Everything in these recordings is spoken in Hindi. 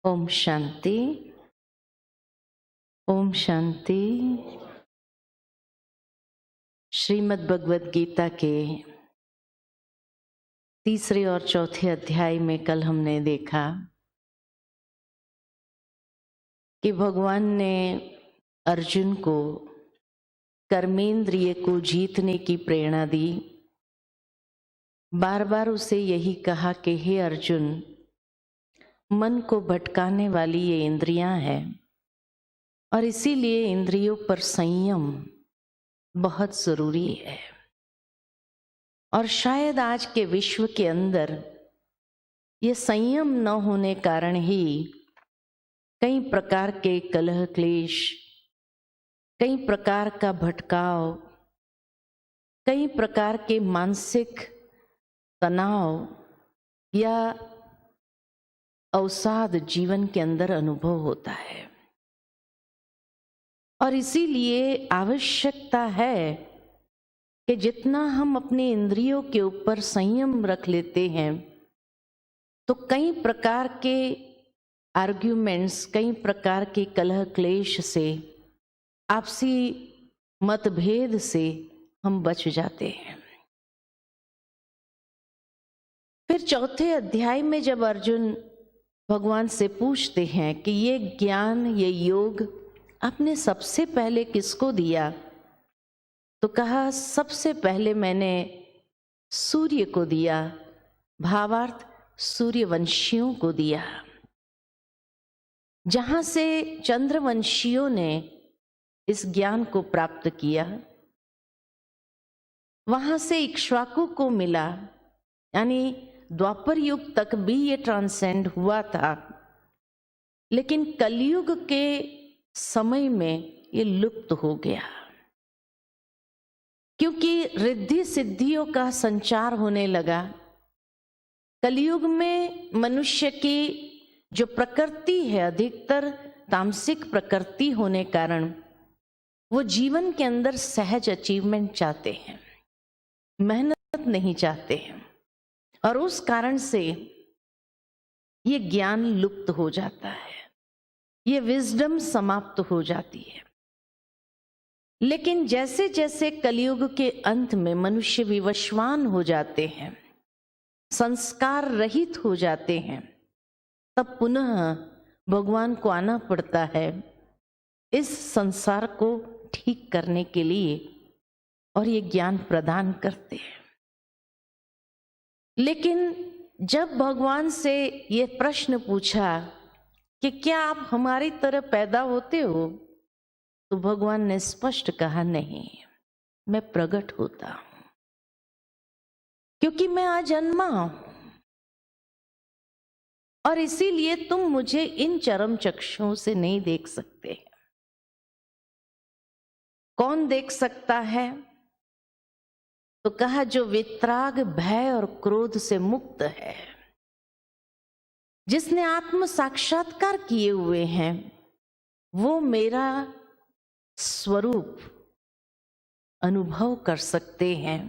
ओम शांति। ओम शांति। श्रीमद् भगवद गीता के तीसरे और चौथे अध्याय में कल हमने देखा कि भगवान ने अर्जुन को कर्मेंद्रिय को जीतने की प्रेरणा दी। बार बार उसे यही कहा कि हे अर्जुन, मन को भटकाने वाली ये इंद्रियां हैं और इसीलिए इंद्रियों पर संयम बहुत जरूरी है। और शायद आज के विश्व के अंदर ये संयम न होने कारण ही कई प्रकार के कलह क्लेश, कई प्रकार का भटकाव, कई प्रकार के मानसिक तनाव या अवसाद जीवन के अंदर अनुभव होता है। और इसीलिए आवश्यकता है कि जितना हम अपने इंद्रियों के ऊपर संयम रख लेते हैं तो कई प्रकार के आर्ग्यूमेंट्स, कई प्रकार के कलह क्लेश से, आपसी मतभेद से हम बच जाते हैं। फिर चौथे अध्याय में जब अर्जुन भगवान से पूछते हैं कि ये ज्ञान, ये योग आपने सबसे पहले किसको दिया, तो कहा सबसे पहले मैंने सूर्य को दिया, भावार्थ सूर्यवंशियों को दिया। जहां से चंद्रवंशियों ने इस ज्ञान को प्राप्त किया, वहां से इक्ष्वाकु को मिला, यानी द्वापर युग तक भी ये ट्रांसेंड हुआ था, लेकिन कलयुग के समय में ये लुप्त हो गया क्योंकि रिद्धि सिद्धियों का संचार होने लगा। कलयुग में मनुष्य की जो प्रकृति है अधिकतर तामसिक प्रकृति होने कारण वो जीवन के अंदर सहज अचीवमेंट चाहते हैं, मेहनत नहीं चाहते हैं, और उस कारण से ये ज्ञान लुप्त हो जाता है, ये विजडम समाप्त हो जाती है। लेकिन जैसे जैसे कलयुग के अंत में मनुष्य विवशवान हो जाते हैं, संस्कार रहित हो जाते हैं, तब पुनः भगवान को आना पड़ता है इस संसार को ठीक करने के लिए, और ये ज्ञान प्रदान करते हैं। लेकिन जब भगवान से ये प्रश्न पूछा कि क्या आप हमारी तरह पैदा होते हो, तो भगवान ने स्पष्ट कहा नहीं, मैं प्रकट होता हूं क्योंकि मैं अजन्मा हूं, और इसीलिए तुम मुझे इन चरम चक्षुओं से नहीं देख सकते। कौन देख सकता है? तो कहा जो वितराग, भय और क्रोध से मुक्त है, जिसने आत्म साक्षात्कार किए हुए हैं, वो मेरा स्वरूप अनुभव कर सकते हैं,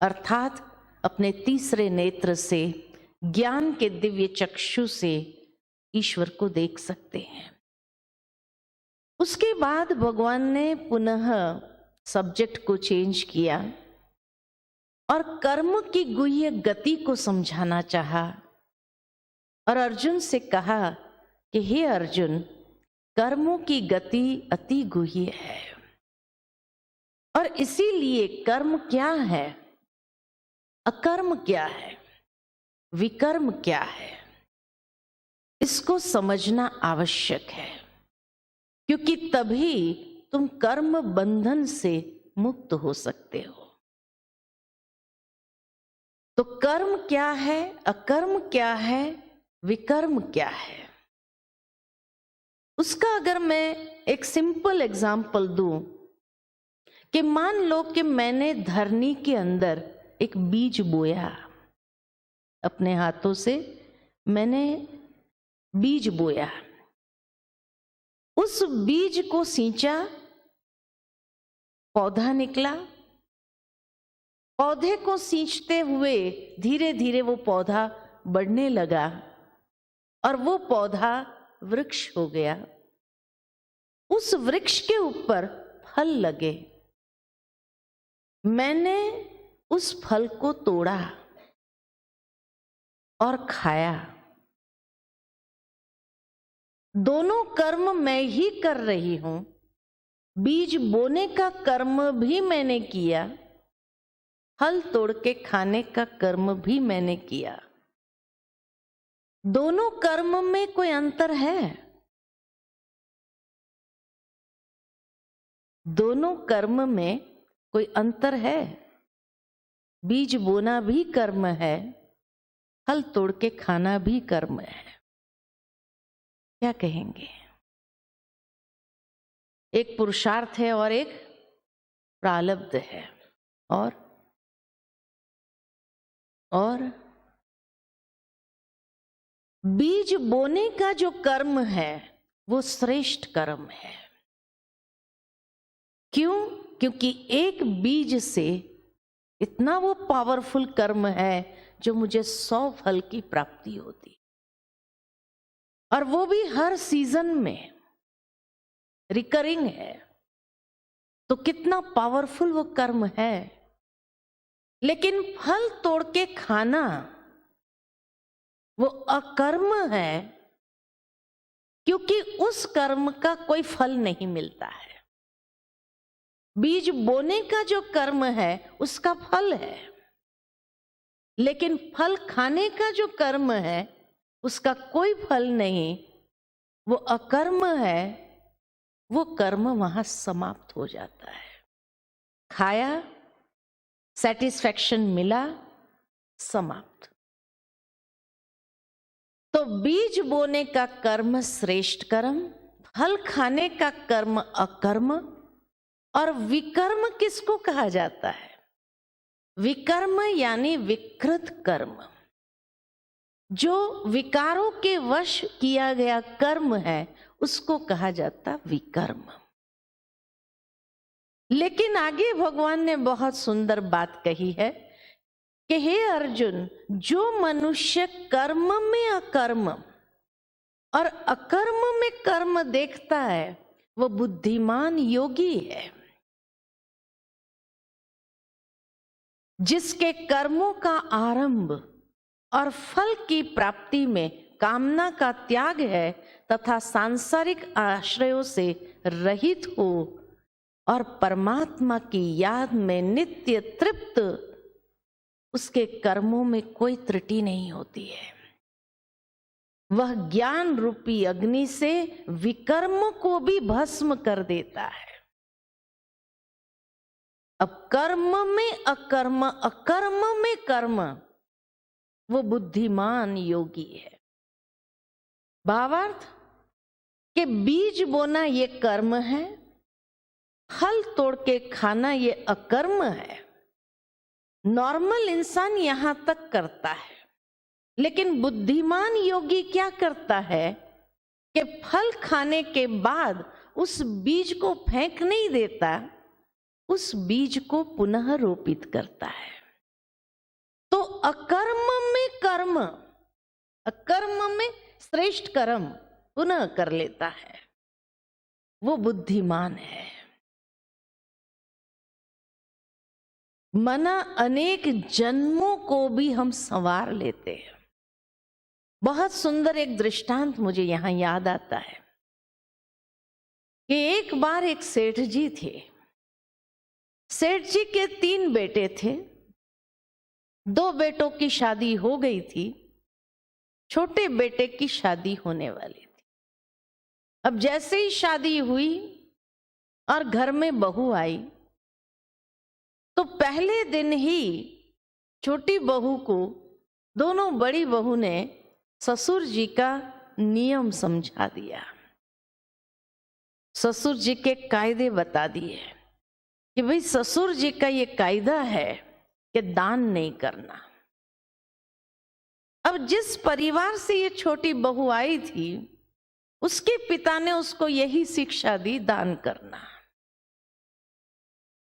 अर्थात अपने तीसरे नेत्र से, ज्ञान के दिव्य चक्षु से ईश्वर को देख सकते हैं। उसके बाद भगवान ने पुनः सब्जेक्ट को चेंज किया और कर्म की गुह्य गति को समझाना चाहा, और अर्जुन से कहा कि हे अर्जुन, कर्मों की गति अति गुह्य है, और इसीलिए कर्म क्या है, अकर्म क्या है, विकर्म क्या है, इसको समझना आवश्यक है, क्योंकि तभी तुम कर्म बंधन से मुक्त हो सकते हो। तो कर्म क्या है, अकर्म क्या है, विकर्म क्या है, उसका अगर मैं एक सिंपल एग्जाम्पल दूं कि मान लो कि मैंने धरनी के अंदर एक बीज बोया, अपने हाथों से मैंने बीज बोया, उस बीज को सींचा, पौधा निकला, पौधे को सींचते हुए धीरे धीरे वो पौधा बढ़ने लगा और वो पौधा वृक्ष हो गया। उस वृक्ष के ऊपर फल लगे। मैंने उस फल को तोड़ा और खाया। दोनों कर्म मैं ही कर रही हूं। बीज बोने का कर्म भी मैंने किया, फल तोड़ के खाने का कर्म भी मैंने किया। दोनों कर्म में कोई अंतर है? दोनों कर्म में कोई अंतर है? बीज बोना भी कर्म है, फल तोड़ के खाना भी कर्म है। क्या कहेंगे? एक पुरुषार्थ है और एक प्रारब्ध है। और बीज बोने का जो कर्म है वो श्रेष्ठ कर्म है। क्यों? क्योंकि एक बीज से इतना वो पावरफुल कर्म है जो मुझे 100 फल की प्राप्ति होती, और वो भी हर सीजन में रिकरिंग है। तो कितना पावरफुल वो कर्म है। लेकिन फल तोड़ के खाना वो अकर्म है, क्योंकि उस कर्म का कोई फल नहीं मिलता है। बीज बोने का जो कर्म है उसका फल है, लेकिन फल खाने का जो कर्म है उसका कोई फल नहीं, वो अकर्म है। वो कर्म वहां समाप्त हो जाता है। खाया, सेटिस्फैक्शन मिला, समाप्त। तो बीज बोने का कर्म श्रेष्ठ कर्म, फल खाने का कर्म अकर्म, और विकर्म किसको कहा जाता है? विकर्म यानी विकृत कर्म। जो विकारों के वश किया गया कर्म है उसको कहा जाता विकर्म। लेकिन आगे भगवान ने बहुत सुंदर बात कही है कि हे अर्जुन, जो मनुष्य कर्म में अकर्म और अकर्म में कर्म देखता है वो बुद्धिमान योगी है। जिसके कर्मों का आरंभ और फल की प्राप्ति में कामना का त्याग है तथा सांसारिक आश्रयों से रहित हो और परमात्मा की याद में नित्य तृप्त, उसके कर्मों में कोई त्रुटि नहीं होती है। वह ज्ञान रूपी अग्नि से विकर्म को भी भस्म कर देता है। अब कर्म में अकर्म, अकर्म में कर्म, वो बुद्धिमान योगी है। भावार्थ कि बीज बोना ये कर्म है, फल तोड़ के खाना ये अकर्म है। नॉर्मल इंसान यहां तक करता है, लेकिन बुद्धिमान योगी क्या करता है कि फल खाने के बाद उस बीज को फेंक नहीं देता, उस बीज को पुनः रोपित करता है। तो अकर्म में कर्म, अकर्म में श्रेष्ठ कर्म पुनः कर लेता है, वो बुद्धिमान है। मना अनेक जन्मों को भी हम संवार लेते हैं। बहुत सुंदर एक दृष्टांत मुझे यहां याद आता है कि एक बार एक सेठ जी थे। सेठ जी के 3 बेटे थे। 2 बेटों की शादी हो गई थी, छोटे बेटे की शादी होने वाली थी। अब जैसे ही शादी हुई और घर में बहू आई, तो पहले दिन ही छोटी बहू को दोनों बड़ी बहू ने ससुर जी का नियम समझा दिया। ससुर जी के कायदे बता दिए कि भाई ससुर जी का ये कायदा है कि दान नहीं करना। अब जिस परिवार से ये छोटी बहू आई थी, उसके पिता ने उसको यही शिक्षा दी, दान करना।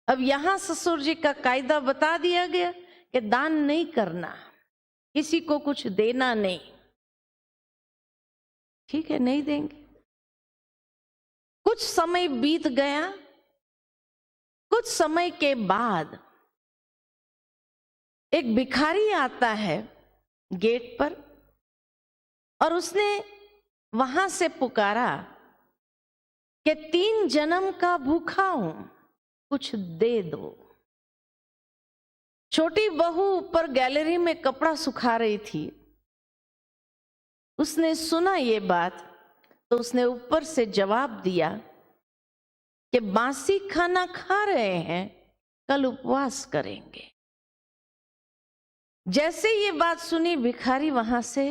अब यहां ससुर जी का कायदा बता दिया गया कि दान नहीं करना, किसी को कुछ देना नहीं। ठीक है, नहीं देंगे। कुछ समय बीत गया। कुछ समय के बाद एक भिखारी आता है गेट पर और उसने वहां से पुकारा कि 3 जन्म का भूखा हूं, कुछ दे दो। छोटी बहू ऊपर गैलरी में कपड़ा सुखा रही थी। उसने सुना ये बात तो उसने ऊपर से जवाब दिया कि बासी खाना खा रहे हैं, कल उपवास करेंगे। जैसे ये बात सुनी भिखारी वहां से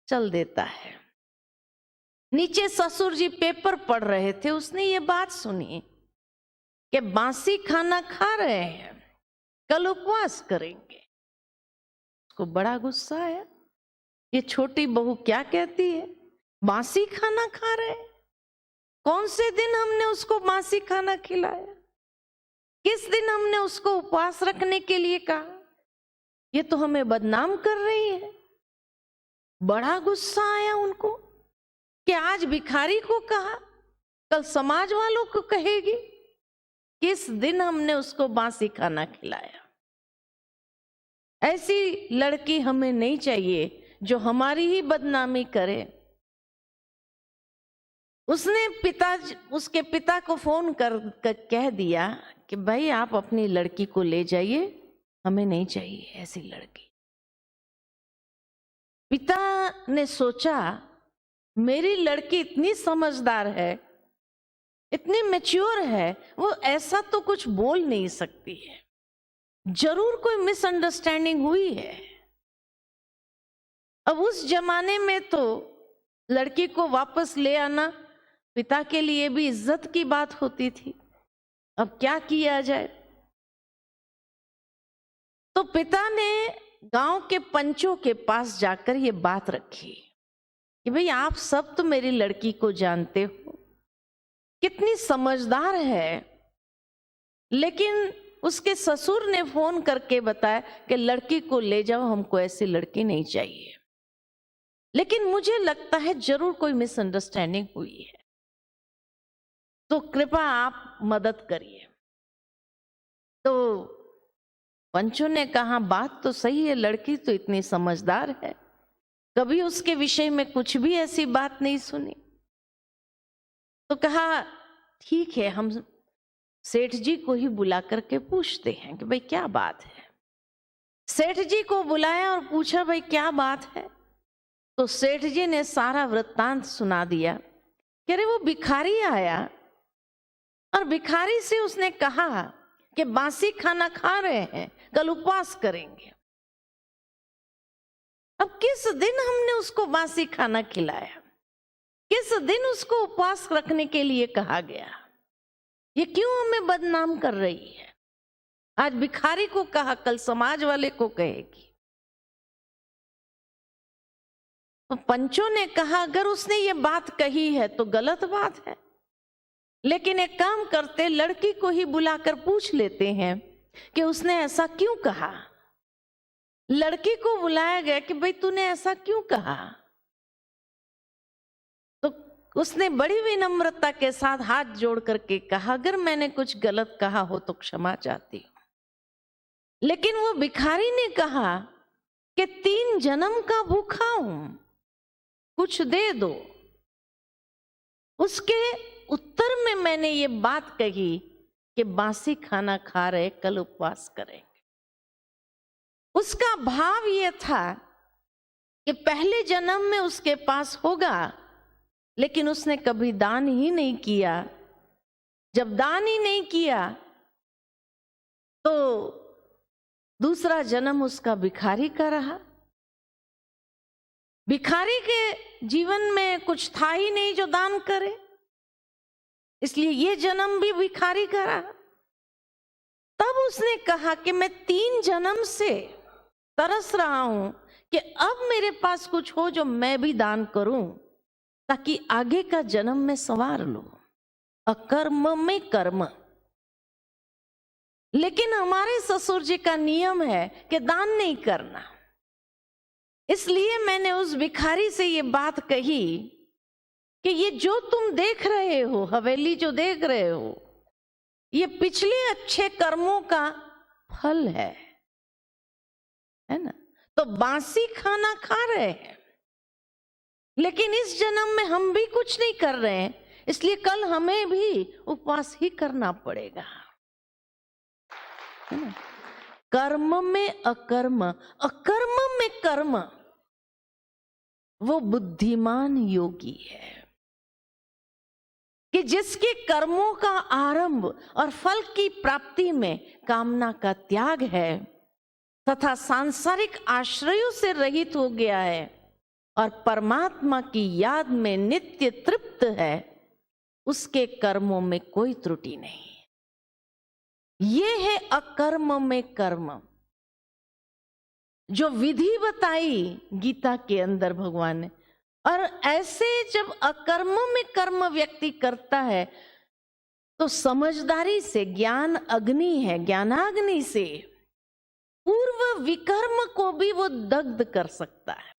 चल देता है। नीचे ससुर जी पेपर पढ़ रहे थे, उसने ये बात सुनी कि बासी खाना खा रहे हैं, कल उपवास करेंगे। उसको बड़ा गुस्सा आया, ये छोटी बहू क्या कहती है, बासी खाना खा रहे हैं? कौन से दिन हमने उसको बासी खाना खिलाया? किस दिन हमने उसको उपवास रखने के लिए कहा? ये तो हमें बदनाम कर रही है। बड़ा गुस्सा आया उनको कि आज भिखारी को कहा, कल समाज वालों को कहेगी। किस दिन हमने उसको बासी खाना खिलाया? ऐसी लड़की हमें नहीं चाहिए जो हमारी ही बदनामी करे। उसने उसके पिता को फोन कर कह दिया कि भाई आप अपनी लड़की को ले जाइए, हमें नहीं चाहिए ऐसी लड़की। पिता ने सोचा मेरी लड़की इतनी समझदार है, इतनी मैच्योर है, वो ऐसा तो कुछ बोल नहीं सकती है, जरूर कोई मिसअंडरस्टैंडिंग हुई है। अब उस जमाने में तो लड़की को वापस ले आना पिता के लिए भी इज्जत की बात होती थी। अब क्या किया जाए? तो पिता ने गांव के पंचों के पास जाकर ये बात रखी कि भाई आप सब तो मेरी लड़की को जानते हो, कितनी समझदार है, लेकिन उसके ससुर ने फोन करके बताया कि लड़की को ले जाओ, हमको ऐसी लड़की नहीं चाहिए। लेकिन मुझे लगता है जरूर कोई मिसअंडरस्टैंडिंग हुई है, तो कृपया आप मदद करिए। तो पंचों ने कहा बात तो सही है, लड़की तो इतनी समझदार है, कभी उसके विषय में कुछ भी ऐसी बात नहीं सुनी। तो कहा ठीक है, हम सेठ जी को ही बुला करके पूछते हैं कि भाई क्या बात है। सेठ जी को बुलाया और पूछा भाई क्या बात है। तो सेठ जी ने सारा वृत्तांत सुना दिया कि अरे वो भिखारी आया और भिखारी से उसने कहा कि बासी खाना खा रहे हैं, कल उपवास करेंगे। अब किस दिन हमने उसको बासी खाना खिलाया? किस दिन उसको उपवास रखने के लिए कहा गया? ये क्यों हमें बदनाम कर रही है? आज भिखारी को कहा, कल समाज वाले को कहेगी। तो पंचों ने कहा अगर उसने ये बात कही है तो गलत बात है, लेकिन एक काम करते, लड़की को ही बुलाकर पूछ लेते हैं कि उसने ऐसा क्यों कहा। लड़की को बुलाया गया कि भाई तूने ऐसा क्यों कहा। तो उसने बड़ी विनम्रता के साथ हाथ जोड़ करके कहा अगर मैंने कुछ गलत कहा हो तो क्षमा चाहती हूं। लेकिन वो भिखारी ने कहा कि 3 जन्म का भूखा हूं, कुछ दे दो। उसके उत्तर में मैंने ये बात कही कि बासी खाना खा रहे, कल उपवास करेंगे। उसका भाव ये था कि पहले जन्म में उसके पास होगा, लेकिन उसने कभी दान ही नहीं किया। जब दान ही नहीं किया तो दूसरा जन्म उसका भिखारी का रहा। भिखारी के जीवन में कुछ था ही नहीं जो दान करे, इसलिए ये जन्म भी भिखारी का रहा। तब उसने कहा कि मैं 3 जन्म से तरस रहा हूं कि अब मेरे पास कुछ हो जो मैं भी दान करूं, ताकि आगे का जन्म में संवार लूं। अकर्म में कर्म, लेकिन हमारे ससुर जी का नियम है कि दान नहीं करना। इसलिए मैंने उस भिखारी से ये बात कही कि ये जो तुम देख रहे हो, हवेली जो देख रहे हो, ये पिछले अच्छे कर्मों का फल है ना। तो बासी खाना खा रहे हैं, लेकिन इस जन्म में हम भी कुछ नहीं कर रहे हैं, इसलिए कल हमें भी उपवास ही करना पड़ेगा, है ना। कर्म में अकर्म, अकर्म में कर्म, वो बुद्धिमान योगी है कि जिसके कर्मों का आरंभ और फल की प्राप्ति में कामना का त्याग है तथा सांसारिक आश्रयों से रहित हो गया है और परमात्मा की याद में नित्य तृप्त है, उसके कर्मों में कोई त्रुटि नहीं। ये है अकर्म में कर्म, जो विधि बताई गीता के अंदर भगवान ने। और ऐसे जब अकर्म में कर्म व्यक्ति करता है तो समझदारी से, ज्ञान अग्नि है, ज्ञानाग्नि से पूर्व विकर्म को भी वो दग्ध कर सकता है।